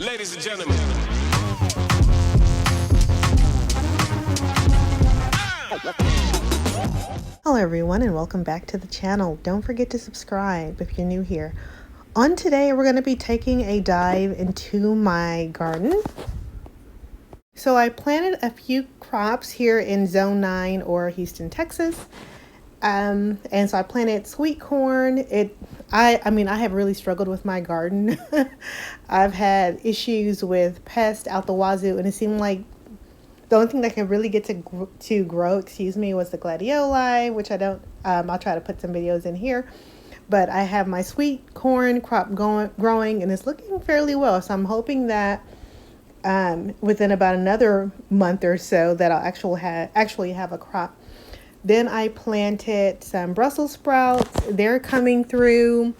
Ladies and gentlemen. Hello everyone and welcome back to the channel. Don't forget to subscribe if you're new here. On today we're going to be taking a dive into my garden. So I planted a few crops here in Zone 9 or Houston, Texas. And so I planted sweet corn. I mean, I have really struggled with my garden. I've had issues with pests out the wazoo, and it seemed like the only thing that can really get to grow, was the gladioli, which I don't. I'll try to put some videos in here, but I have my sweet corn crop growing, and it's looking fairly well. So I'm hoping that within about another month or so that I'll actually have a crop. Then I planted some Brussels sprouts. They're coming through.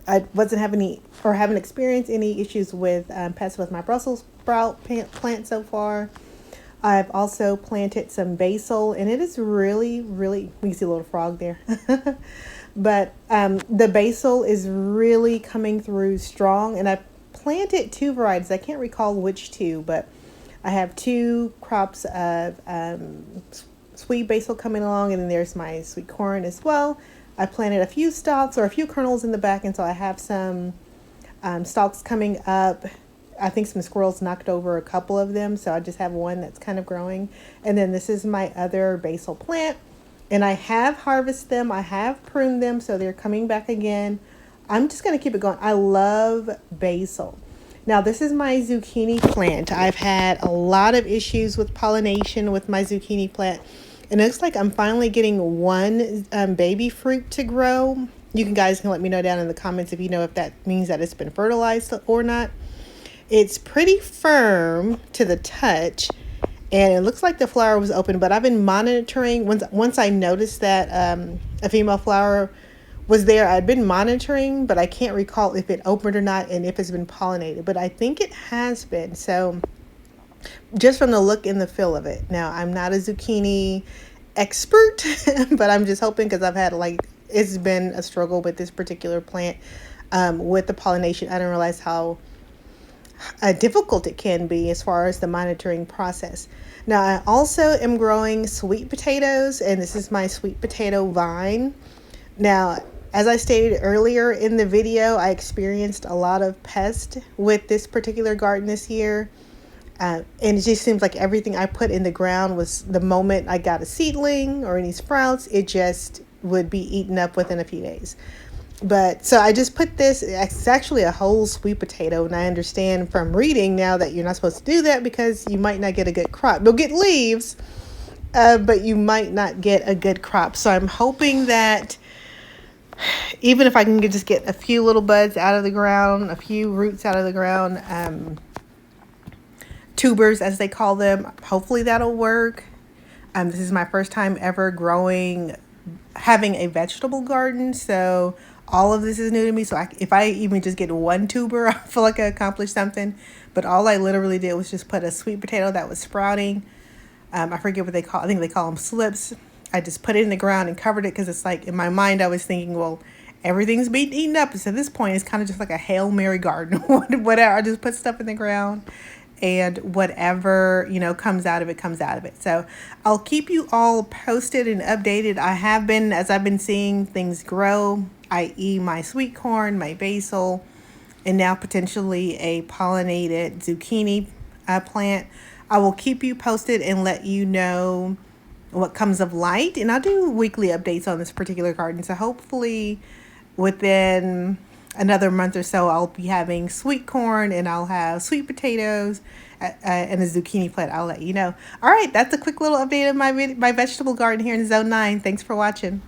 I haven't experienced any issues with pests with my Brussels sprout plant so far. I've also planted some basil, and it is really, you can see a little frog there. But the basil is really coming through strong, and I planted two varieties. I can't recall which two, but I have two crops of sweet basil coming along, and then there's my sweet corn as well. I planted a few stalks or a few kernels in the back, and so I have some stalks coming up. I think some squirrels knocked over a couple of them, so I just have one that's kind of growing. And then this is my other basil plant, and I have harvested them. I have pruned them, so they're coming back again. I'm just going to keep it going. I love basil. Now, this is my zucchini plant. I've had a lot of issues with pollination with my zucchini plant, and it looks like I'm finally getting one baby fruit to grow. You guys can let me know down in the comments if you know if that means that it's been fertilized or not. It's pretty firm to the touch, and it looks like the flower was open, but I've been monitoring. Once I noticed that a female flower was there, I'd been monitoring, but I can't recall if it opened or not and if it's been pollinated, but I think it has been. So just from the look and the feel of it. Now, I'm not a zucchini expert, but I'm just hoping, because I've had it's been a struggle with this particular plant with the pollination. I didn't realize how difficult it can be as far as the monitoring process. Now, I also am growing sweet potatoes, and this is my sweet potato vine. Now, as I stated earlier in the video, I experienced a lot of pests with this particular garden this year. And it just seems like everything I put in the ground was, the moment I got a seedling or any sprouts, it just would be eaten up within a few days. But so I just put this, it's actually a whole sweet potato, and I understand from reading now that you're not supposed to do that because you might not get a good crop. You'll get leaves, but you might not get a good crop. So I'm hoping that even if I can just get a few little buds out of the ground, a few roots out of the ground, tubers as they call them, hopefully that'll work. This is my first time ever having a vegetable garden, so all of this is new to me. So if I even just get one tuber, I feel like I accomplished something. But all I literally did was just put a sweet potato that was sprouting. I forget what they call. I think they call them slips. I just put it in the ground and covered it, because it's like, in my mind I was thinking, well, everything's being eaten up. So at this point, it's kind of just like a Hail Mary garden. Whatever. I just put stuff in the ground, and whatever, comes out of it, comes out of it. So I'll keep you all posted and updated. As I've been seeing things grow, i.e. my sweet corn, my basil, and now potentially a pollinated zucchini plant. I will keep you posted and let you know what comes of light, and I'll do weekly updates on this particular garden. So hopefully within another month or so, I'll be having sweet corn, and I'll have sweet potatoes and a zucchini plant. I'll let you know. All right, that's a quick little update of my vegetable garden here in Zone 9. Thanks for watching.